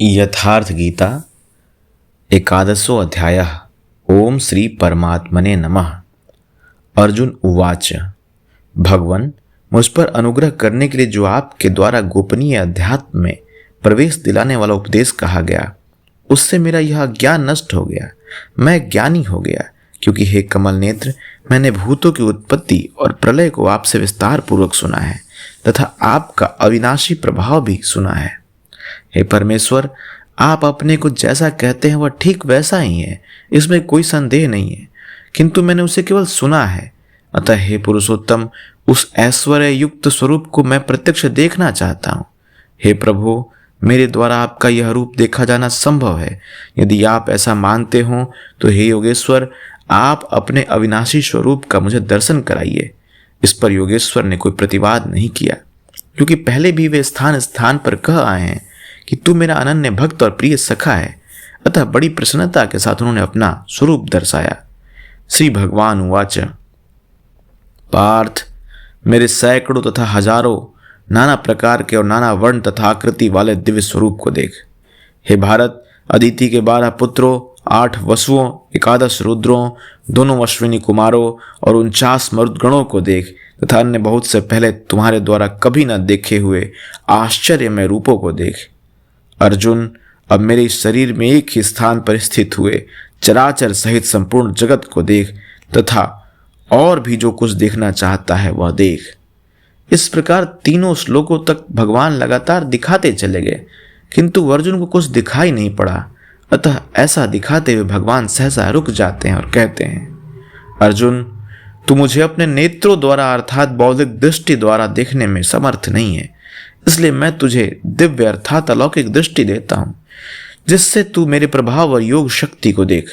यथार्थ गीता एकादशो अध्यायः। ओम श्री परमात्मने नमः। अर्जुन उवाच। भगवन, मुझ पर अनुग्रह करने के लिए जो आपके द्वारा गोपनीय अध्यात्म में प्रवेश दिलाने वाला उपदेश कहा गया, उससे मेरा यह ज्ञान नष्ट हो गया। मैं ज्ञानी हो गया, क्योंकि हे कमल नेत्र, मैंने भूतों की उत्पत्ति और प्रलय को आपसे विस्तार पूर्वक सुना है तथा आपका अविनाशी प्रभाव भी सुना है। हे परमेश्वर, आप अपने को जैसा कहते हैं वह ठीक वैसा ही है, इसमें कोई संदेह नहीं है, किंतु मैंने उसे केवल सुना है। अतः हे पुरुषोत्तम, उस ऐश्वर्य युक्त स्वरूप को मैं प्रत्यक्ष देखना चाहता हूँ। हे प्रभु, मेरे द्वारा आपका यह रूप देखा जाना संभव है। यदि आप ऐसा मानते हो तो हे योगेश्वर, आप अपने अविनाशी स्वरूप का मुझे दर्शन कराइए। इस पर योगेश्वर ने कोई प्रतिवाद नहीं किया, क्योंकि पहले भी वे स्थान स्थान पर कह आए हैं कि तू मेरा अनन्य भक्त और प्रिय सखा है। अतः बड़ी प्रसन्नता के साथ उन्होंने अपना स्वरूप दर्शाया। श्री भगवान उवाच। पार्थ, मेरे सैकड़ों तथा हजारों नाना प्रकार के और नाना वर्ण तथा आकृति वाले दिव्य स्वरूप को देख। हे भारत, अदिति के 12 पुत्रों, 8 वसुओं, 11 रुद्रों, दोनों अश्विनी कुमारों और 49 मरुदगणों को देख तथा अन्य बहुत से पहले तुम्हारे द्वारा कभी न देखे हुए आश्चर्यमय रूपों को देख। अर्जुन, अब मेरे इस शरीर में एक ही स्थान पर स्थित हुए चराचर सहित संपूर्ण जगत को देख तथा और भी जो कुछ देखना चाहता है वह देख। इस प्रकार तीनों श्लोकों तक भगवान लगातार दिखाते चले गए, किंतु अर्जुन को कुछ दिखाई नहीं पड़ा। अतः ऐसा दिखाते हुए भगवान सहसा रुक जाते हैं और कहते हैं, अर्जुन, तू मुझे अपने नेत्रों द्वारा अर्थात बौद्धिक दृष्टि द्वारा देखने में समर्थ नहीं है, इसलिए मैं तुझे दिव्य अर्थात अलौकिक दृष्टि देता हूं, जिससे तू मेरे प्रभाव और योग शक्ति को देख।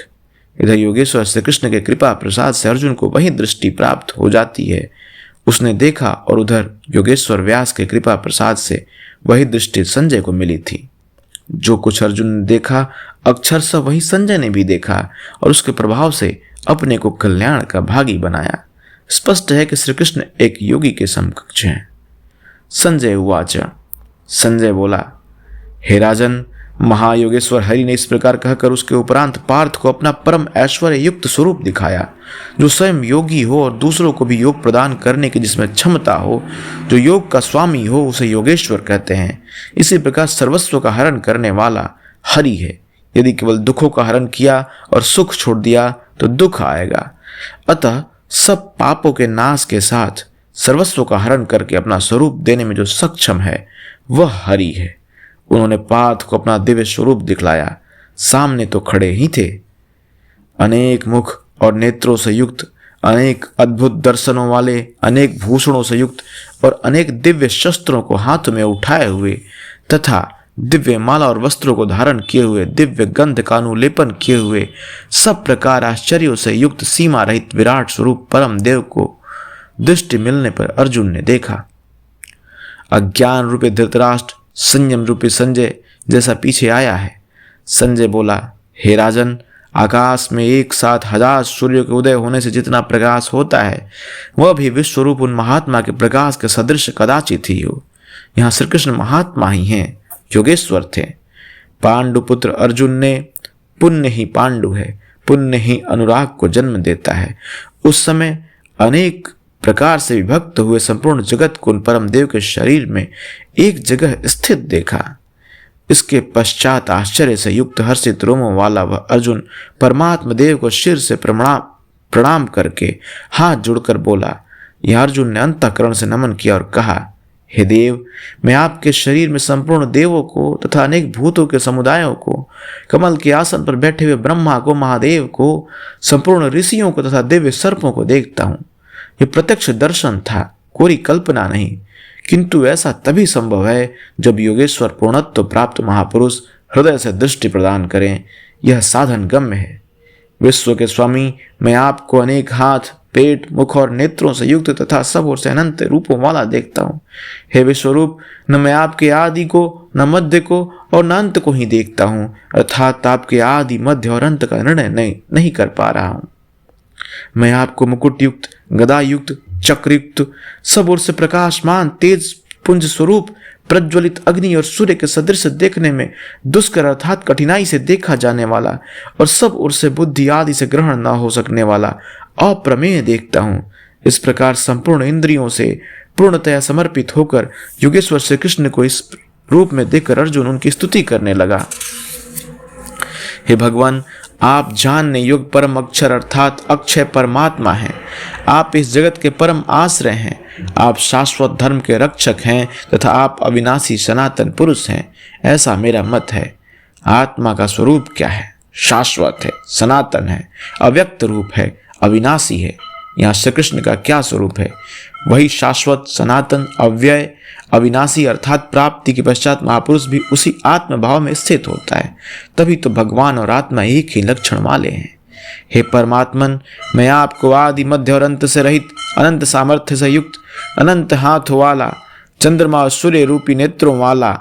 इधर योगेश्वर श्री कृष्ण के कृपा प्रसाद से अर्जुन को वही दृष्टि प्राप्त हो जाती है, उसने देखा, और उधर योगेश्वर व्यास के कृपा प्रसाद से वही दृष्टि संजय को मिली थी। जो कुछ अर्जुन ने देखा अक्षरशः वही संजय ने भी देखा और उसके प्रभाव से अपने को कल्याण का भागी बनाया। स्पष्ट है कि श्री कृष्ण एक योगी के समकक्ष हैं। संजय उवाच। संजय बोला, हे राजन, महायोगेश्वर हरि ने इस प्रकार कहकर उसके उपरांत पार्थ को अपना परम ऐश्वर्य युक्त स्वरूप दिखाया, जो स्वयं योगी हो और दूसरों को भी योग प्रदान करने की जिसमें क्षमता हो। जो योग का स्वामी हो उसे योगेश्वर कहते हैं। इसी प्रकार सर्वस्व का हरण करने वाला हरि है। यदि केवल दुखों का हरण किया और सुख छोड़ दिया तो दुख आएगा। अतः सब पापों के नाश के साथ सर्वस्व का हरण करके अपना स्वरूप देने में जो सक्षम है वह हरि है। उन्होंने पार्थ को अपना दिव्य स्वरूप दिखलाया। सामने तो खड़े ही थे, अनेक मुख और नेत्रों से युक्त, अनेक अद्भुत दर्शनों वाले, अनेक भूषणों से युक्त और अनेक दिव्य शस्त्रों को हाथ में उठाए हुए तथा दिव्य माला और वस्त्रों को धारण किए हुए, दिव्य गंध का अनुलेपन किए हुए, सब प्रकार आश्चर्यों से युक्त सीमा रहित विराट स्वरूप परम देव को दृष्टि मिलने पर अर्जुन ने देखा। अज्ञान रूपी धृतराष्ट्र संयम रूपी संजय जैसा पीछे आया है। संजय बोला, हे राजन, आकाश में एक साथ 1000 सूर्य के उदय होने से जितना प्रकाश होता है वह भी विश्वरूप उन महात्मा के प्रकाश के सदृश कदाचित ही हो। यहाँ श्री कृष्ण महात्मा ही हैं, योगेश्वर थे। पांडु पुत्र अर्जुन ने, पुण्य ही पांडु है, पुण्य ही अनुराग को जन्म देता है। उस समय अनेक प्रकार से विभक्त हुए संपूर्ण जगत को उन परम देव के शरीर में एक जगह स्थित देखा। इसके पश्चात आश्चर्य से युक्त हर्षित रोमों वाला वह अर्जुन परमात्मा देव को शिर से प्रणाम करके हाथ जोड़कर बोला। यह अर्जुन ने अंतःकरण से नमन किया और कहा, हे देव, मैं आपके शरीर में संपूर्ण देवों को तथा अनेक भूतों के समुदायों को, कमल के आसन पर बैठे हुए ब्रह्मा को, महादेव को, संपूर्ण ऋषियों को तथा दिव्य सर्पों को देखता हूँ। यह प्रत्यक्ष दर्शन था, कोई कल्पना नहीं, किंतु ऐसा तभी संभव है जब योगेश्वर पूर्णत्व प्राप्त महापुरुष हृदय से दृष्टि प्रदान करें। यह साधन गम्य है। विश्व के स्वामी, मैं आपको अनेक हाथ, पेट, मुख और नेत्रों से युक्त तथा सब ओर से अनंत रूपों वाला देखता हूँ। हे विश्वरूप, न मैं आपके आदि को, न मध्य को और न अंत को ही देखता हूँ, अर्थात आपके आदि, मध्य और अंत का निर्णय नहीं कर पा रहा हूँ। मैं आपको मुकुट युक्त, गदा युक्त, चक्र युक्त, सब ओर से प्रकाशमान तेज पुंज स्वरूप प्रज्वलित अग्नि और सूर्य के सदृश देखने में दुष्कर अर्थात कठिनाई से देखा जाने वाला और सब ओर से बुद्धि आदि से ग्रहण न हो सकने वाला अप्रमेय देखता हूं। इस प्रकार संपूर्ण इंद्रियों से पूर्णतया समर्पित होकर योगेश्वर श्री कृष्ण को इस रूप में देखकर अर्जुन उनकी स्तुति करने लगा। हे भगवान, आप जानने योग्य परम अक्षर अर्थात अक्षय परमात्मा हैं। आप इस जगत के परम आश्रय हैं। आप शाश्वत धर्म के रक्षक हैं तथा आप अविनाशी सनातन पुरुष हैं, ऐसा मेरा मत है। आत्मा का स्वरूप क्या है? शाश्वत है, सनातन है, अव्यक्त रूप है, अविनाशी है। यहाँ श्री कृष्ण का क्या स्वरूप है? वही शाश्वत, सनातन, अव्यय, अविनाशी अर्थात प्राप्ति के पश्चात महापुरुष भी उसी आत्म भाव में स्थित होता है। तभी तो भगवान और आत्मा एक ही लक्षण वाले हैं। हे परमात्मन, मैं आपको आदि मध्य और अंत से रहित, अनंत सामर्थ्य से युक्त, अनंत हाथों वाला, चंद्रमा और सूर्य रूपी नेत्रों वाला,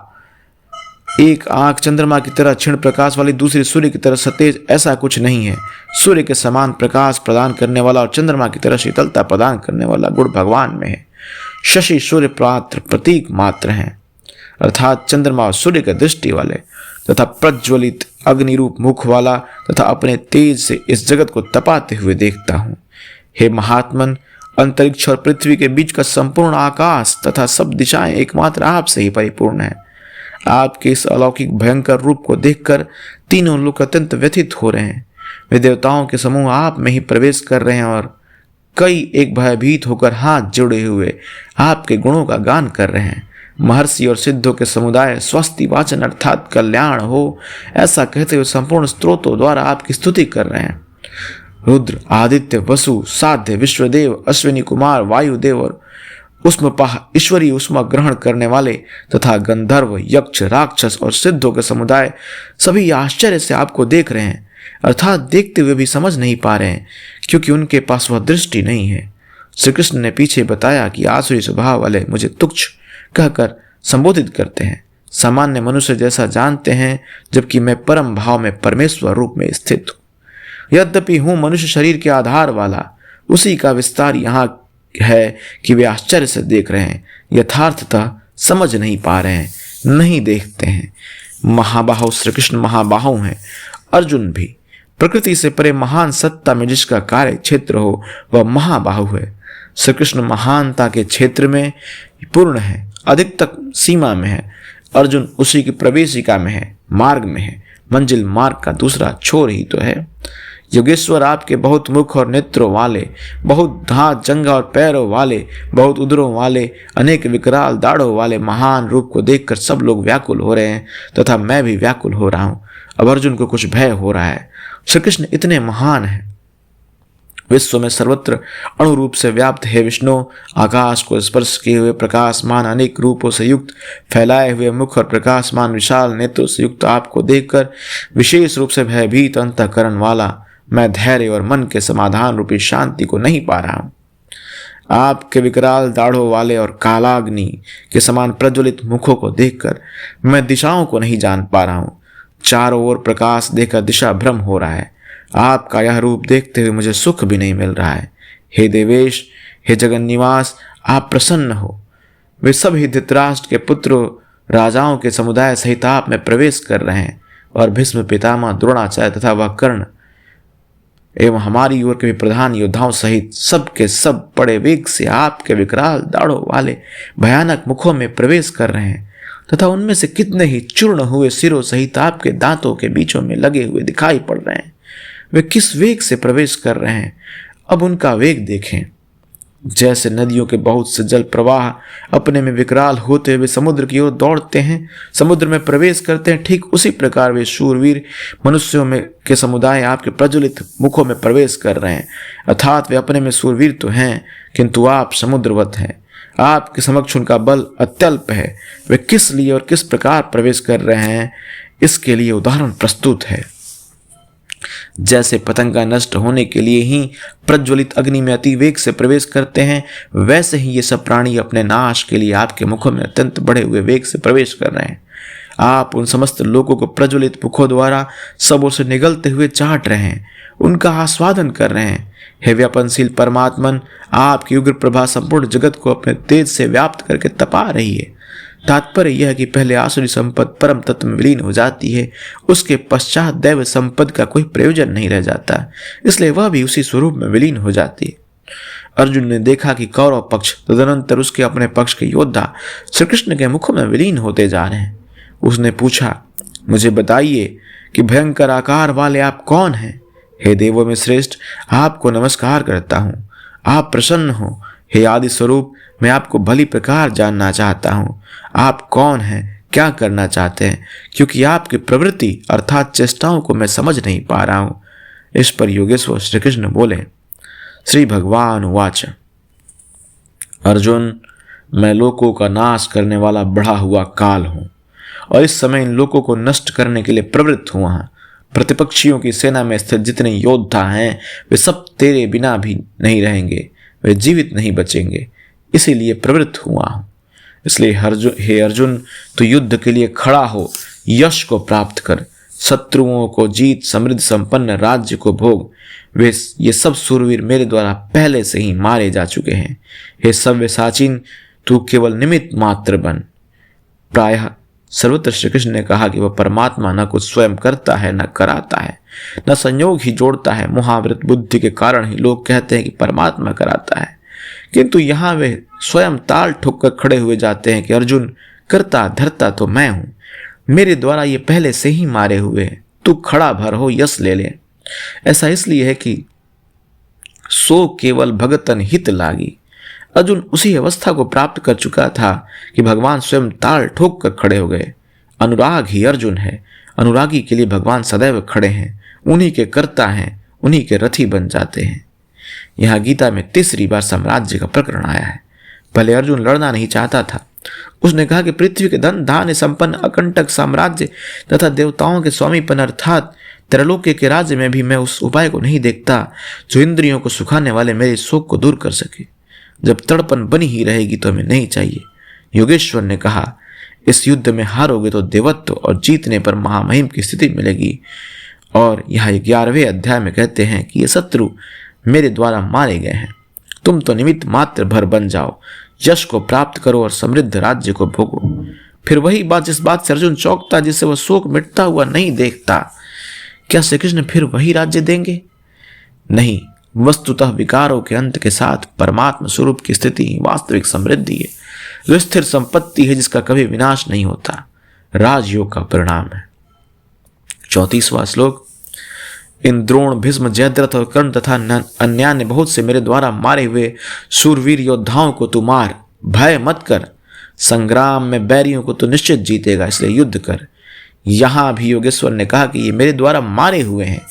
एक आंख चंद्रमा की तरह क्षीण प्रकाश वाली, दूसरी सूर्य की तरह सतेज, ऐसा कुछ नहीं है। सूर्य के समान प्रकाश प्रदान करने वाला और चंद्रमा की तरह शीतलता प्रदान करने वाला गुण भगवान में है। शशि सूर्य पात्र प्रतीक मात्र हैं, अर्थात चंद्रमा और सूर्य के दृष्टि वाले, तथा प्रज्वलित अग्निरूप मुख वाला तथा अपने तेज से इस जगत को तपाते हुए देखता हूँ। हे महात्मन, अंतरिक्ष और पृथ्वी के बीच का संपूर्ण आकाश तथा सब दिशाएं एकमात्र आपसे ही परिपूर्ण है। आपके इस अलौकिक भयंकर रूप को देखकर तीनों लोग अत्यंत व्यथित हो रहे हैं। वे देवताओं के समूह आप में ही प्रवेश कर रहे हैं और कई एक भयभीत होकर हाथ जोड़े हुए आपके गुणों का गान कर रहे हैं। महर्षि और सिद्धों के समुदाय स्वस्ति वाचन अर्थात कल्याण हो, ऐसा कहते हुए संपूर्ण स्त्रोतों द्वारा आपकी स्तुति कर रहे हैं। रुद्र, आदित्य, वसु, साध्य, विश्वदेव, अश्विनी कुमार, वायुदेव और उष्मपाह ईश्वरीय उष्मा ग्रहण करने वाले तथा गंधर्व, यक्ष, राक्षस और सिद्धों के समुदाय सभी आश्चर्य से आपको देख रहे हैं, अर्थात देखते हुए भी समझ नहीं पा रहे हैं, क्योंकि उनके पास वह दृष्टि नहीं है। श्री कृष्ण ने पीछे बताया कि आसुरी स्वभाव वाले मुझे तुच्छ कहकर संबोधित करते हैं, सामान्य मनुष्य जैसा जानते हैं, जबकि मैं परम भाव में परमेश्वर रूप में स्थित हूँ। यद्यपि हूँ मनुष्य शरीर के आधार वाला, उसी का विस्तार यहाँ है कि वे आश्चर्य से देख रहे हैं, यथार्थतः समझ नहीं पा रहे हैं, नहीं देखते हैं। महाबाहो श्री कृष्ण महाबाहो हैं, अर्जुन भी। प्रकृति से परे महान सत्ता में जिसका कार्य क्षेत्र हो वह महाबाहु है। श्री कृष्ण महानता के क्षेत्र में पूर्ण है, अधिकतम सीमा में है। अर्जुन उसी की प्रवेशिका में है, मार्ग में है, मंजिल मार्ग का दूसरा छोर ही तो है। योगेश्वर आपके बहुत मुख और नेत्रों वाले, बहुत हाथ जंघा और पैरों वाले, बहुत उदरों वाले, अनेक विकराल दाढ़ों वाले महान रूप को देखकर सब लोग व्याकुल हो रहे हैं तथा मैं भी व्याकुल हो रहा हूँ। अब अर्जुन को कुछ भय हो रहा है। श्री कृष्ण इतने महान हैं, विश्व में सर्वत्र अणुरूप से व्याप्त है विष्णु। आकाश को स्पर्श किए हुए प्रकाशमान अनेक रूपों से युक्त, फैलाए हुए मुख और प्रकाशमान विशाल नेत्रों से युक्त आपको देखकर विशेष रूप से भयभीत अंतःकरण वाला मैं धैर्य और मन के समाधान रूपी शांति को नहीं पा रहा हूं। आपके विकराल दाढ़ों वाले और कालाग्नि के समान प्रज्वलित मुखों को देखकर मैं दिशाओं को नहीं जान पा रहा हूं। चारों ओर प्रकाश देखकर दिशा भ्रम हो रहा है। आपका यह रूप देखते हुए मुझे सुख भी नहीं मिल रहा है। हे देवेश, हे जगन निवास, आप प्रसन्न हो। वे सभी धृतराष्ट्र के पुत्र राजाओं के समुदाय सहित आप में प्रवेश कर रहे हैं और भीष्म पितामह, द्रोणाचार्य तथा वह कर्ण एवं हमारी ओर के भी प्रधान योद्धाओं सहित सब के सब बड़े वेग से आपके विकराल दाढ़ों वाले भयानक मुखों में प्रवेश कर रहे हैं तथा उनमें से कितने ही चूर्ण हुए सिरों सहित आपके दांतों के बीचों में लगे हुए दिखाई पड़ रहे हैं। वे किस वेग से प्रवेश कर रहे हैं, अब उनका वेग देखें। जैसे नदियों के बहुत से जल प्रवाह अपने में विकराल होते हुए समुद्र की ओर दौड़ते हैं, समुद्र में प्रवेश करते हैं, ठीक उसी प्रकार वे शूरवीर मनुष्यों में के समुदाय आपके प्रज्वलित मुखों में प्रवेश कर रहे हैं। अर्थात वे अपने में शूरवीर तो हैं, किंतु आप समुद्रवत हैं। आपके समक्ष उनका बल अत्यल्प है। वे किस लिए और किस प्रकार प्रवेश कर रहे हैं, इसके लिए उदाहरण प्रस्तुत है। जैसे पतंगा नष्ट होने के लिए ही प्रज्वलित अग्नि में अति वेग से प्रवेश करते हैं, वैसे ही ये सब प्राणी अपने नाश के लिए आपके मुखों में अत्यंत बढ़े हुए वेग से प्रवेश कर रहे हैं। आप उन समस्त लोगों को प्रज्वलित मुखों द्वारा सबों से निगलते हुए चाट रहे हैं, उनका आस्वादन कर रहे हैं। हे व्यापनशील परमात्मन, आपकी उग्र प्रभा संपूर्ण जगत को अपने तेज से व्याप्त करके तपा रही है। तात्पर्य यह है कि पहले आसुरी संपत्ति परम तत्व में विलीन हो जाती है, उसके पश्चात दैव संपत्ति का कोई प्रयोजन नहीं रह जाता, इसलिए वह भी उसी स्वरूप में विलीन हो जाती है। अर्जुन ने देखा कि कौरव पक्ष तदनंतर उसके अपने पक्ष के योद्धा श्री कृष्ण के मुख में विलीन होते जा रहे हैं। उसने पूछा, मुझे बताइए कि भयंकर आकार वाले आप कौन हैं? हे देवों में श्रेष्ठ, आपको नमस्कार करता हूँ। आप प्रसन्न हो। हे आदि स्वरूप, मैं आपको भली प्रकार जानना चाहता हूँ। आप कौन हैं, क्या करना चाहते हैं, क्योंकि आपकी प्रवृत्ति अर्थात चेष्टाओं को मैं समझ नहीं पा रहा हूँ। इस पर योगेश्वर श्री कृष्ण बोले। श्री भगवान उवाच, अर्जुन, मैं लोकों का नाश करने वाला बढ़ा हुआ काल हूं और इस समय इन लोकों को नष्ट करने के लिए प्रवृत्त हुआ हूं। प्रतिपक्षियों की सेना में स्थित जितने योद्धा हैं वे सब तेरे बिना भी नहीं रहेंगे, वे जीवित नहीं बचेंगे, इसीलिए प्रवृत्त हुआ हूं। इसलिए हे अर्जुन, तू युद्ध के लिए खड़ा हो, यश को प्राप्त कर, शत्रुओं को जीत, समृद्ध संपन्न राज्य को भोग। ये सब सूरवीर मेरे द्वारा पहले से ही मारे जा चुके हैं। हे सव्यसाचीन, तू केवल निमित्त मात्र बन। प्रायः सर्वत्र श्री कृष्ण ने कहा कि वह परमात्मा न कुछ स्वयं करता है न कराता है, न संयोग ही जोड़ता है। मुहावृत बुद्धि के कारण ही लोग कहते हैं कि परमात्मा कराता है, किंतु यहाँ वे स्वयं ताल ठोक कर खड़े हुए जाते हैं कि अर्जुन, करता धरता तो मैं हूं, मेरे द्वारा ये पहले से ही मारे हुए हैं, तू खड़ा भर हो, यश ले ले। ऐसा इसलिए है कि सो केवल भगतन हित लागी। अर्जुन उसी अवस्था को प्राप्त कर चुका था कि भगवान स्वयं ताल ठोक कर खड़े हो गए। अनुराग ही अर्जुन है। अनुरागी के लिए भगवान सदैव खड़े हैं, उन्हीं के कर्ता हैं, उन्हीं के रथी बन जाते हैं। यहाँ गीता में तीसरी बार साम्राज्य का प्रकरण आया है। पहले अर्जुन लड़ना नहीं चाहता था। उसने कहा कि पृथ्वी के धन धान्य संपन्न अकंटक साम्राज्य तथा देवताओं के स्वामीपन अर्थात त्रैलोक्य के राज्य में भी मैं उस उपाय को नहीं देखता जो इंद्रियों को सुखाने वाले मेरे शोक को दूर कर सके। जब तड़पन बनी ही रहेगी तो हमें नहीं चाहिए। योगेश्वर ने कहा, इस युद्ध में हारोगे तो देवत्व और जीतने पर महामहिम की स्थिति मिलेगी। और यहाँ 11वें अध्याय में कहते हैं कि ये शत्रु मेरे द्वारा मारे गए हैं, तुम तो निमित्त मात्र भर बन जाओ, यश को प्राप्त करो और समृद्ध राज्य को भोगो। फिर वही बात जिस बात से अर्जुन चौंकता, जिससे वह शोक मिटता हुआ नहीं देखता, क्या श्री कृष्ण फिर वही राज्य देंगे? नहीं, वस्तुतः विकारों के अंत के साथ परमात्मा स्वरूप की स्थिति ही वास्तविक समृद्धि है, जो स्थिर संपत्ति है, जिसका कभी विनाश नहीं होता। राजयोग का परिणाम है। 34वां श्लोक, इन द्रोण, भीष्म, जयद्रथ और कर्ण तथा अन्य बहुत से मेरे द्वारा मारे हुए शूरवीर योद्धाओं को तू मार, भय मत कर। संग्राम में बैरियों को तो निश्चित जीतेगा, इसलिए युद्ध कर। यहां भी योगेश्वर ने कहा कि ये मेरे द्वारा मारे हुए हैं,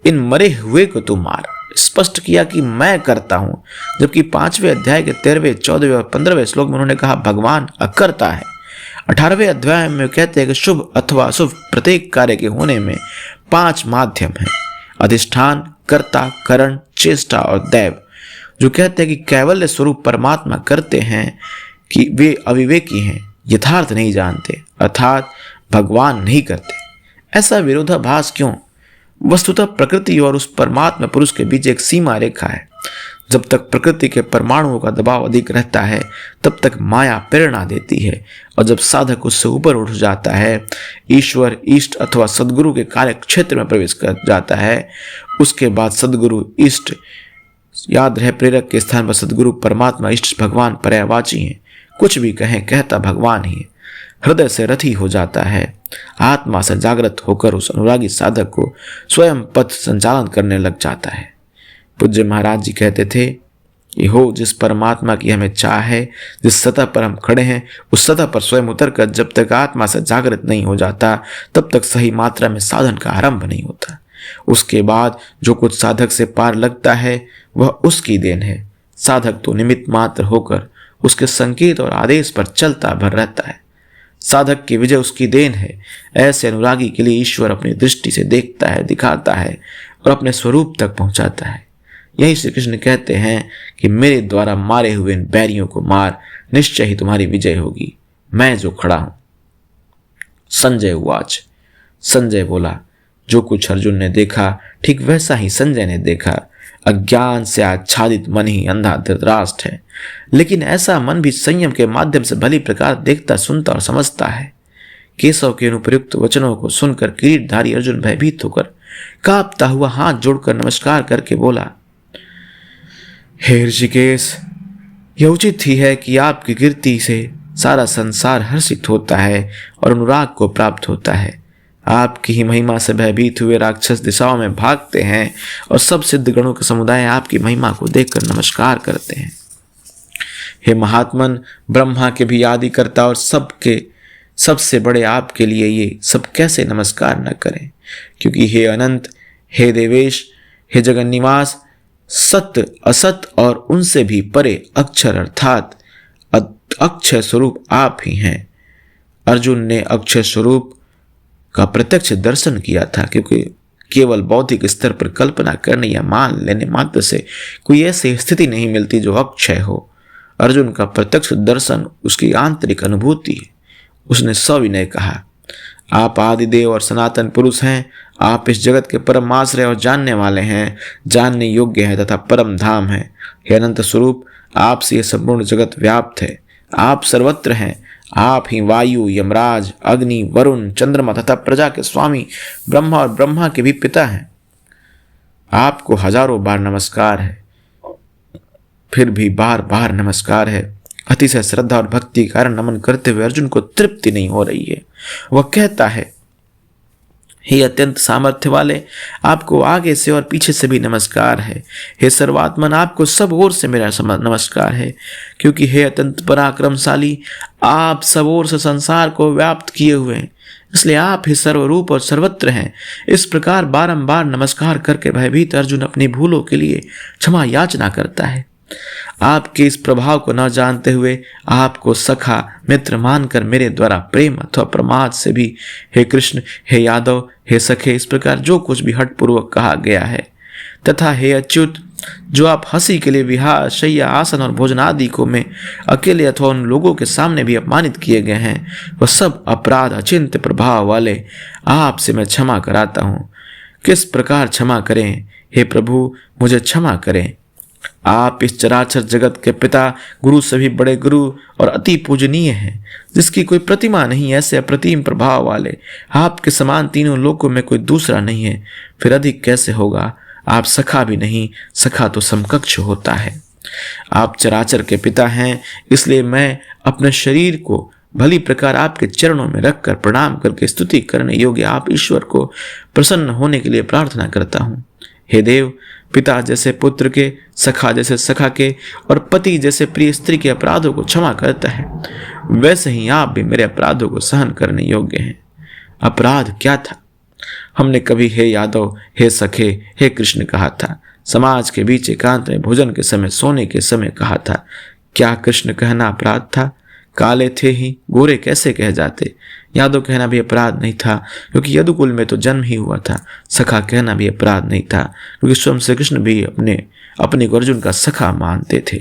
इन मरे हुए को तू मार। स्पष्ट किया कि मैं करता हूं, जबकि 5वें अध्याय के 13वें, 14वें और 15वें श्लोक में उन्होंने कहा भगवान अकर्ता है। 18वें अध्याय में कहते हैं कि शुभ अथवा अशुभ प्रत्येक कार्य के होने में 5 माध्यम हैं: अधिष्ठान, कर्ता, करण, चेष्टा और दैव। जो कहते हैं कि कैवल्य स्वरूप परमात्मा करते हैं कि वे अविवेकी हैं, यथार्थ नहीं जानते, अर्थात भगवान नहीं करते। ऐसा विरोधाभास क्यों? वस्तुतः प्रकृति और उस परमात्मा पुरुष के बीच एक सीमा रेखा है। जब तक प्रकृति के परमाणुओं का दबाव अधिक रहता है, तब तक माया प्रेरणा देती है, और जब साधक उससे ऊपर उठ जाता है, ईश्वर, इष्ट अथवा सदगुरु के कार्य क्षेत्र में प्रवेश कर जाता है, उसके बाद सदगुरु, इष्ट, याद रहे प्रेरक के स्थान पर सदगुरु, परमात्मा, इष्ट, भगवान पर्यायवाची हैं। कुछ भी कहें, कहता भगवान ही है। हृदय से रथी हो जाता है। आत्मा से जागृत होकर उस अनुरागी साधक को स्वयं पथ संचालन करने लग जाता है। पूज्य महाराज जी कहते थे कि हो जिस परमात्मा की हमें चाह है, जिस सतह पर हम खड़े हैं, उस सतह पर स्वयं उतरकर जब तक आत्मा से जागृत नहीं हो जाता, तब तक सही मात्रा में साधन का आरंभ नहीं होता। उसके बाद जो कुछ साधक से पार लगता है वह उसकी देन है। साधक तो निमित्त मात्र होकर उसके संकेत और आदेश पर चलता भर रहता है। साधक की विजय उसकी देन है। ऐसे अनुरागी के लिए ईश्वर अपनी दृष्टि से देखता है, दिखाता है और अपने स्वरूप तक पहुंचाता है। यही श्री कृष्ण कहते हैं कि मेरे द्वारा मारे हुए इन बैरियों को मार, निश्चय ही तुम्हारी विजय होगी, मैं जो खड़ा हूं। संजय उवाच, संजय बोला, जो कुछ अर्जुन ने देखा ठीक वैसा ही संजय ने देखा। अज्ञान से आच्छादित मन ही अंधा धृतराष्ट्र है, लेकिन ऐसा मन भी संयम के माध्यम से भली प्रकार देखता, सुनता और समझता है। केशव के अनुपयुक्त वचनों को सुनकर किरीटधारी अर्जुन भयभीत होकर कांपता हुआ हाथ जोड़कर नमस्कार करके बोला, हे ऋषिकेश, यह उचित ही है कि आपकी कीर्ति से सारा संसार हर्षित होता है और अनुराग को प्राप्त होता है। आपकी ही महिमा से भयभीत हुए राक्षस दिशाओं में भागते हैं और सब सिद्ध गणों के समुदाय आपकी महिमा को देखकर नमस्कार करते हैं। हे महात्मन, ब्रह्मा के भी आदि करता और सबके सबसे बड़े आपके लिए ये सब कैसे नमस्कार न करें, क्योंकि हे अनंत, हे देवेश, हे जगन्निवास, सत्य असत और उनसे भी परे अक्षर अर्थात अक्षय स्वरूप आप ही हैं। अर्जुन ने अक्षय स्वरूप का प्रत्यक्ष दर्शन किया था, क्योंकि केवल बौद्धिक स्तर पर कल्पना करने या मान लेने मात्र से कोई ऐसी स्थिति नहीं मिलती जो अक्षय हो। अर्जुन का प्रत्यक्ष दर्शन उसकी आंतरिक अनुभूति है। उसने सविनय कहा, आप आदिदेव और सनातन पुरुष हैं। आप इस जगत के परम आश्रय और जानने वाले हैं, जानने योग्य हैं तथा परम धाम है। हे अनंत स्वरूप, आपसे यह संपूर्ण जगत व्याप्त है। आप सर्वत्र हैं। आप ही वायु, यमराज, अग्नि, वरुण, चंद्रमा तथा प्रजा के स्वामी, ब्रह्मा और ब्रह्मा के भी पिता हैं। आपको हजारों बार नमस्कार है, फिर भी बार बार नमस्कार है। अतिशय श्रद्धा और भक्ति के कारण नमन करते हुए अर्जुन को तृप्ति नहीं हो रही है। वह कहता है, हे अत्यंत सामर्थ्य वाले, आपको आगे से और पीछे से भी नमस्कार है। हे सर्वात्मन, आपको सब ओर से मेरा नमस्कार है, क्योंकि हे अत्यंत पराक्रमशाली, आप सब ओर से संसार को व्याप्त किए हुए हैं, इसलिए आप ही सर्वरूप और सर्वत्र हैं। इस प्रकार बारंबार नमस्कार करके भयभीत अर्जुन अपनी भूलों के लिए क्षमा याचना करता है। आपके इस प्रभाव को न जानते हुए आपको सखा मित्र मानकर मेरे द्वारा प्रेम अथवा प्रमाद से भी हे कृष्ण, हे यादव, हे सखे, इस प्रकार जो कुछ भी हठपूर्वक कहा गया है, तथा हे अच्युत, जो आप हंसी के लिए विहार, शैया, आसन और भोजन आदि को मैं अकेले अथवा उन लोगों के सामने भी अपमानित किए गए हैं, वह सब अपराध अचिंत्य प्रभाव वाले आपसे मैं क्षमा कराता हूँ। किस प्रकार क्षमा करें? हे प्रभु, मुझे क्षमा करें। आप इस चराचर जगत के पिता, गुरु, सभी बड़े गुरु और अति पूजनीय हैं, जिसकी कोई प्रतिमा नहीं। ऐसे अप्रतिम प्रभाव वाले आपके समान तीनों लोकों में कोई दूसरा नहीं है, फिर अधिक कैसे होगा? आप सखा भी नहीं, सखा तो समकक्ष होता है। आप चराचर के पिता हैं, इसलिए मैं अपने शरीर को भली प्रकार आपके चरणों में रखकर प्रणाम करके स्तुति करने योग्य आप ईश्वर को प्रसन्न होने के लिए प्रार्थना करता हूँ। हे देव, पिता जैसे पुत्र के, सखा जैसे सखा के और पति जैसे प्रिय स्त्री के अपराधों को क्षमा करता है, वैसे ही आप भी मेरे अपराधों को सहन करने योग्य हैं। अपराध क्या था? हमने कभी हे यादव, हे सखे, हे कृष्ण कहा था। समाज के बीच एकांत में भोजन के समय, सोने के समय कहा था। क्या कृष्ण कहना अपराध था? काले थे ही गोरे कैसे कह जाते? यादव कहना भी अपराध नहीं था, क्योंकि यदुकुल में तो जन्म ही हुआ था। सखा कहना भी अपराध नहीं था, क्योंकि स्वयं श्री कृष्ण भी अपने को अर्जुन का सखा मानते थे।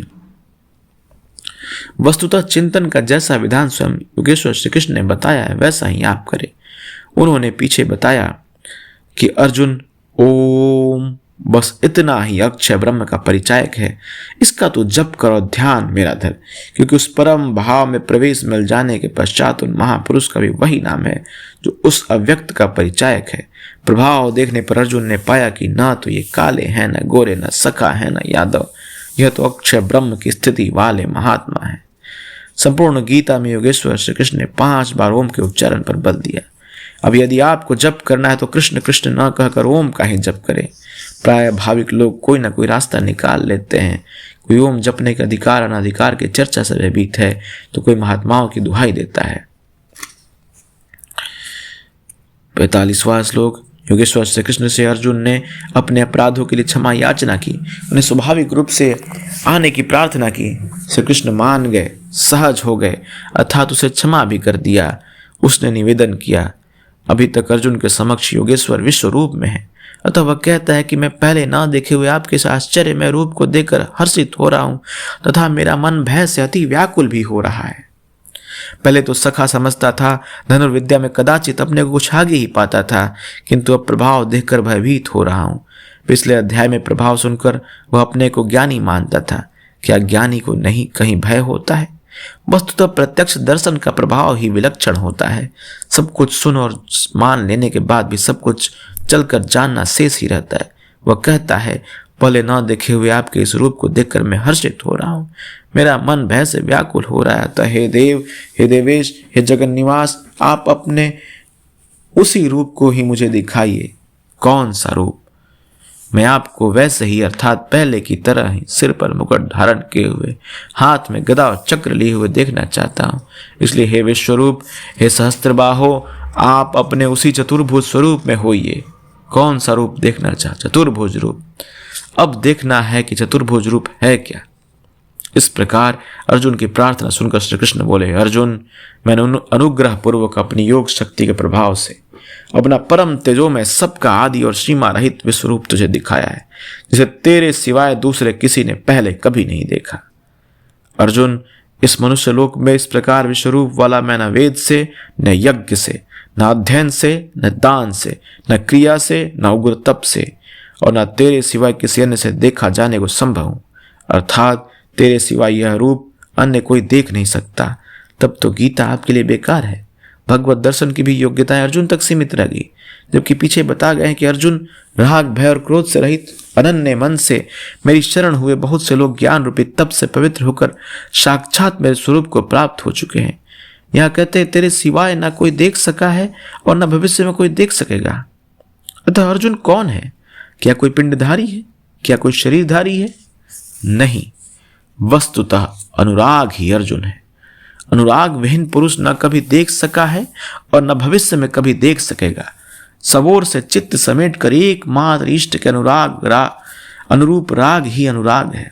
वस्तुतः चिंतन का जैसा विधान स्वयं योगेश्वर श्री कृष्ण ने बताया है, वैसा ही आप करें। उन्होंने पीछे बताया कि अर्जुन, ओम बस इतना ही अक्षय ब्रह्म का परिचायक है। इसका तो जप करो, ध्यान मेरा धर, क्योंकि उस परम भाव में प्रवेश मिल जाने के पश्चात उन महापुरुष का भी वही नाम है जो उस अव्यक्त का परिचायक है। प्रभाव देखने पर अर्जुन ने पाया कि ना तो ये काले हैं, न गोरे, न सखा है, न यादव, यह तो अक्षय ब्रह्म की स्थिति वाले महात्मा है। संपूर्ण गीता में योगेश्वर श्री कृष्ण ने 5 बार ओम के उच्चारण पर बल दिया। अब यदि आपको जप करना है तो कृष्ण कृष्ण न कहकर ओम का ही जप करें। प्राय भाविक लोग कोई ना कोई रास्ता निकाल लेते हैं। कोई ओम जपने के अधिकार अनाधिकार की चर्चा से भयभीत है, तो कोई महात्माओं की दुहाई देता है। 45वां श्लोक। योगेश्वर श्री कृष्ण से अर्जुन ने अपने अपराधों के लिए क्षमा याचना की, उन्हें स्वाभाविक रूप से आने की प्रार्थना की। श्री कृष्ण मान गए, सहज हो गए, अर्थात उसे क्षमा भी कर दिया। उसने निवेदन किया, अभी तक अर्जुन के समक्ष योगेश्वर विश्व रूप में है, अतः वह कहता है कि मैं पहले ना देखे हुए आपके इस आश्चर्यमय रूप को देखकर हर्षित हो रहा हूं, तथा मेरा मन भय से अति व्याकुल भी हो रहा है। पहले तो सखा समझता था, धनुर्विद्या में कदाचित अपने को कुछ आगे ही पाता था, किंतु अब प्रभाव देखकर भयभीत हो रहा हूं। पिछले अध्याय में प्रभाव सुनकर वह अपने को ज्ञानी मानता था। क्या ज्ञानी को नहीं कहीं भय होता है? वस्तुतः प्रत्यक्ष दर्शन का प्रभाव ही विलक्षण होता है। सब कुछ सुन और मान लेने के बाद भी सब कुछ चलकर जानना शेष ही रहता है। वह कहता है, पहले न देखे हुए आपके इस रूप को देखकर मैं हर्षित हो रहा हूँ। मेरा मन भय से व्याकुल हो रहा है। अतः हे देव, हे देवेश, हे जगन निवास, आप अपने उसी रूप को ही मुझे दिखाइए। कौन सा रूप? मैं आपको वैसे ही अर्थात पहले की तरह ही सिर पर मुकुट धारण किए हुए, हाथ में गदा और चक्र लिए हुए देखना चाहता हूँ। इसलिए हे विश्वरूप, हे सहस्त्रबाहो, आप अपने उसी चतुर्भुज स्वरूप में होइए। कौन सा रूप देखना चाह? चतुर्भुज रूप। अब देखना है कि चतुर्भुज रूप है क्या। इस प्रकार अर्जुन की प्रार्थना सुनकर श्री कृष्ण बोले, अर्जुन, मैंने अनुग्रह पूर्वक अपनी योग शक्ति के प्रभाव से अपना परम तेजो में सबका आदि और सीमा रहित विश्वरूप तुझे दिखाया है, जिसे तेरे सिवाय दूसरे किसी ने पहले कभी नहीं देखा। अर्जुन, इस मनुष्य लोक में इस प्रकार विश्वरूप वाला मैं न वेद से, न यज्ञ से, न अध्ययन से, न दान से, न क्रिया से, न उग्र तप से और न तेरे सिवाय किसी अन्य से देखा जाने को संभव हूं। अर्थात तेरे सिवाय यह रूप अन्य कोई देख नहीं सकता। तब तो गीता आपके लिए बेकार है। भगवत दर्शन की भी योग्यताएं अर्जुन तक सीमित रह गई, जबकि पीछे बता गए हैं कि अर्जुन, राग, भय और क्रोध से रहित अनन्य मन से मेरी शरण हुए बहुत से लोग ज्ञान रूपी तप से पवित्र होकर साक्षात मेरे स्वरूप को प्राप्त हो चुके हैं। यहाँ कहते हैं, तेरे सिवाय ना कोई देख सका है और न भविष्य में कोई देख सकेगा। अतः अर्जुन कौन है? क्या कोई पिंडधारी है? क्या कोई शरीरधारी है? नहीं, वस्तुतः अनुराग ही अर्जुन है। अनुराग विहीन पुरुष न कभी देख सका है और न भविष्य में कभी देख सकेगा। सबोर से चित्त समेट कर एकमात्र इष्ट के अनुरूप राग ही अनुराग है।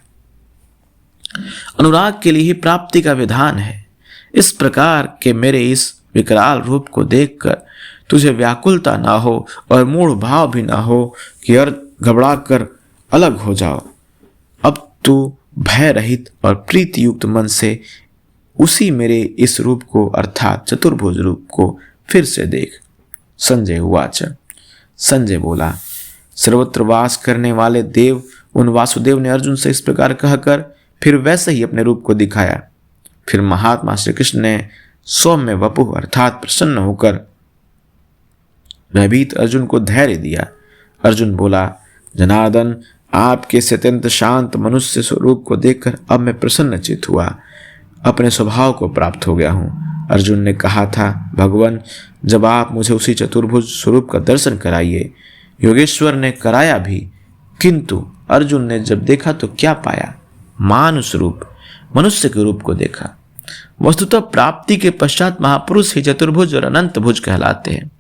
अनुराग के लिए ही प्राप्ति का विधान है। इस प्रकार के मेरे इस विकराल रूप को देखकर तुझे व्याकुलता ना हो और मूढ़ भाव भी ना हो कि घबरा कर अलग हो जाओ। अब तू भय रहित और प्रीति युक्त मन से उसी मेरे इस रूप को अर्थात चतुर्भुज रूप को फिर से देख। संजय उवाच। संजय बोला, सर्वत्र वास करने वाले देव उन वासुदेव ने अर्जुन से इस प्रकार कहकर फिर वैसे ही अपने रूप को दिखाया। फिर महात्मा श्री कृष्ण ने सौम्य वपुः अर्थात प्रसन्न होकर भयभीत अर्जुन को धैर्य दिया। अर्जुन बोला, जनार्दन, आपके इस अत्यंत शांत मनुष्य स्वरूप को देखकर अब मैं प्रसन्नचित हुआ, अपने स्वभाव को प्राप्त हो गया हूँ। अर्जुन ने कहा था, भगवान, जब आप मुझे उसी चतुर्भुज स्वरूप का दर्शन कराइए। योगेश्वर ने कराया भी, किंतु अर्जुन ने जब देखा तो क्या पाया? मानुष रूप, मनुष्य के रूप को देखा। वस्तुतः प्राप्ति के पश्चात महापुरुष ही चतुर्भुज और अनंत भुज कहलाते हैं।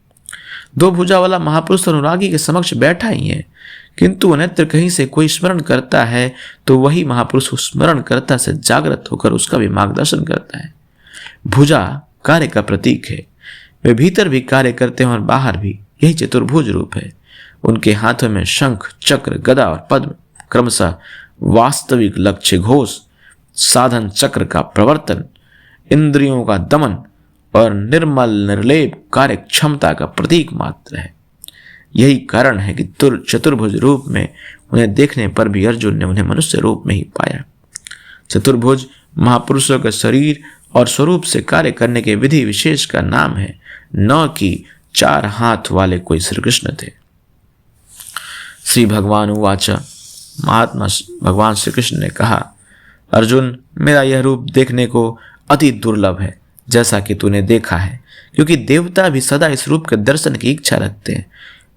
दो भुजा वाला महापुरुष अनुरागी के समक्ष बैठा ही है, किंतु अन्यत्र कहीं से कोई स्मरण करता है तो वही महापुरुष उस स्मरण करता से जागृत होकर उसका भी मार्गदर्शन करता है। भुजा कार्य का प्रतीक है। वे भीतर भी कार्य करते हैं और बाहर भी। यही चतुर्भुज रूप है। उनके हाथों में शंख, चक्र, गदा और पद्म क्रमशः वास्तविक लक्ष्य घोष, साधन चक्र का प्रवर्तन, इंद्रियों का दमन और निर्मल निर्लेप कार्य क्षमता का प्रतीक मात्र है। यही कारण है कि चतुर्भुज रूप में उन्हें देखने पर भी अर्जुन ने उन्हें मनुष्य रूप में ही पाया। चतुर्भुज महापुरुषों का शरीर और स्वरूप से कार्य करने के विधि विशेष का नाम है, न कि चार हाथ वाले कोई श्री कृष्ण थे। श्री भगवान उवाच। महात्मा भगवान श्री कृष्ण ने कहा, अर्जुन, मेरा यह रूप देखने को अति दुर्लभ है, जैसा कि तूने देखा है, क्योंकि देवता भी सदा इस रूप के दर्शन की इच्छा रखते हैं।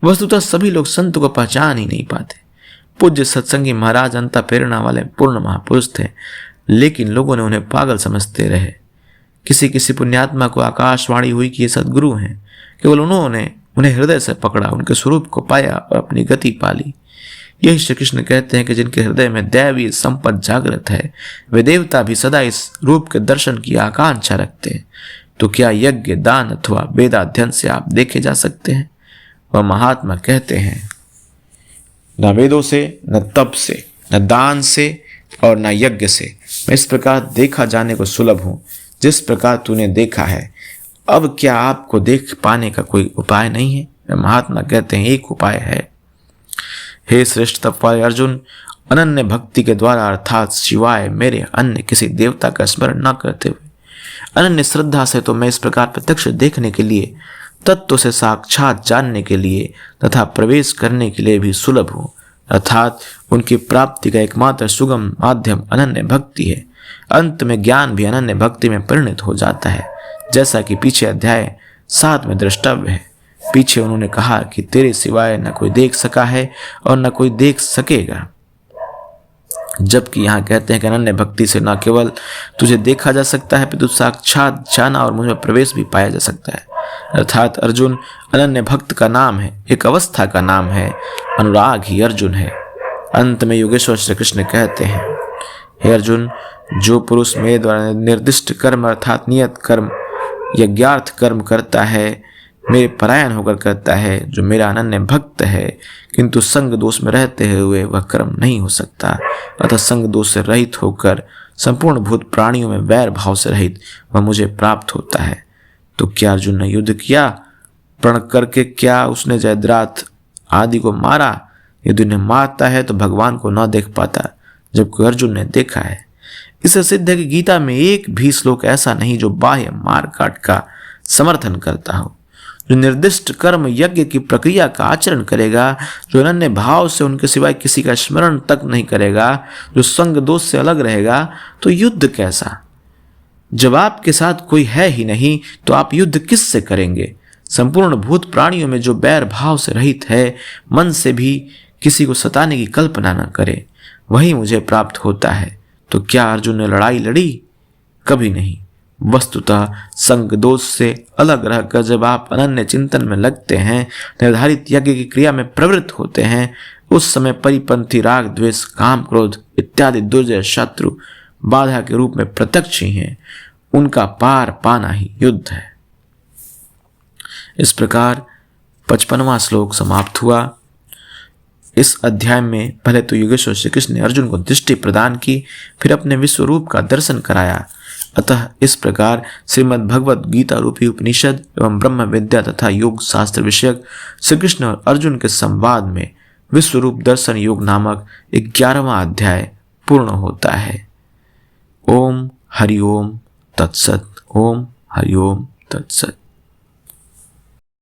वस्तुतः सभी लोग संत को पहचान ही नहीं पाते। पूज्य सत्संगी महाराज अंता प्रेरणा वाले पूर्ण महापुरुष थे, लेकिन लोगों ने उन्हें पागल समझते रहे। किसी किसी पुण्यात्मा को आकाशवाणी हुई कि ये सद्गुरु हैं। केवल उन्होंने उन्हें हृदय से पकड़ा, उनके स्वरूप को पाया और अपनी गति पाली। यही श्री कृष्ण कहते हैं कि जिनके हृदय में दैवी संपद जागृत है, वे देवता भी सदा इस रूप के दर्शन की आकांक्षा रखते हैं। तो क्या यज्ञ, दान अथवा वेदाध्ययन से आप देखे जा सकते हैं? वह महात्मा कहते हैं, न वेदों से, न तप से, न दान से और न यज्ञ से मैं इस प्रकार देखा जाने को सुलभ हूं, जिस प्रकार तूने देखा है, अब क्या आपको देख पाने का कोई उपाय नहीं है? महात्मा कहते हैं एक उपाय है। हे श्रेष्ठ तप वाले अर्जुन, अनन्य भक्ति के द्वारा अर्थात शिवाय मेरे अन्य किसी देवता का स्मरण न करते हुए अनन्य श्रद्धा से तो मैं इस प्रकार प्रत्यक्ष देखने के लिए, तत्व से साक्षात जानने के लिए तथा प्रवेश करने के लिए भी सुलभ हूँ, अर्थात उनकी प्राप्ति का एकमात्र सुगम माध्यम अनन्य भक्ति है। अंत में ज्ञान भी अनन्य भक्ति में परिणत हो जाता है, जैसा कि पीछे अध्याय 7 में द्रष्टव्य है। पीछे उन्होंने कहा कि तेरे सिवाय न कोई देख सका है और न कोई देख सकेगा, जबकि यहाँ कहते हैं कि अनन्य भक्ति से न केवल तुझे देखा जा सकता है पितु साक्षात जाना और मुझमें प्रवेश भी पाया जा सकता है। अर्थात अर्जुन अनन्य भक्त का नाम है, एक अवस्था का नाम है, अनुराग ही अर्जुन है। अंत में योगेश्वर श्री कृष्ण कहते हैं, हे अर्जुन, जो पुरुष मेरे द्वारा निर्दिष्ट कर्म अर्थात नियत कर्म यज्ञार्थ कर्म करता है, मेरे परायण होकर करता है, जो मेरा अनन्य भक्त है, किंतु संग दोष में रहते हुए वह कर्म नहीं हो सकता, अतः संग दोष से रहित होकर संपूर्ण भूत प्राणियों में वैर भाव से रहित वह मुझे प्राप्त होता है। तो क्या अर्जुन ने युद्ध किया? प्रण करके क्या उसने जयद्रथ आदि को मारा? यदि उन्हें मारता है तो भगवान को न देख पाता, जबकि अर्जुन ने देखा है। इससे सिद्ध है कि गीता में एक भी श्लोक ऐसा नहीं जो बाह्य मार काट का समर्थन करता हो। जो निर्दिष्ट कर्म यज्ञ की प्रक्रिया का आचरण करेगा, जो अनन्य भाव से उनके सिवाय किसी का स्मरण तक नहीं करेगा, जो संग दोष से अलग रहेगा, तो युद्ध कैसा? जब आपके साथ कोई है ही नहीं तो आप युद्ध किससे करेंगे? संपूर्ण भूत प्राणियों में जो बैर भाव से रहित है, मन से भी किसी को सताने की कल्पना न करे, वही मुझे प्राप्त होता है। तो क्या अर्जुन ने लड़ाई लड़ी? कभी नहीं। वस्तुतः संग दोष से अलग रहकर जब आप अनन्य चिंतन में लगते हैं, निर्धारित यज्ञ की क्रिया में प्रवृत्त होते हैं, उस समय परिपंथी राग द्वेष काम क्रोध इत्यादि दुर्जय शत्रु बाधा के रूप में प्रत्यक्ष ही हैं। उनका पार पाना ही युद्ध है। इस प्रकार 55वां श्लोक समाप्त हुआ। इस अध्याय में पहले तो योगेश्वर श्री कृष्ण ने अर्जुन को दृष्टि प्रदान की, फिर अपने विश्वरूप का दर्शन कराया। अतः इस प्रकार श्रीमद् भगवद गीता रूपी उपनिषद एवं ब्रह्म विद्या तथा योग शास्त्र विषयक श्री कृष्ण और अर्जुन के संवाद में विश्वरूप दर्शन योग नामक 11वां अध्याय पूर्ण होता है। ओम हरि ओम तत्सत। ओम हरि ओम तत्सत।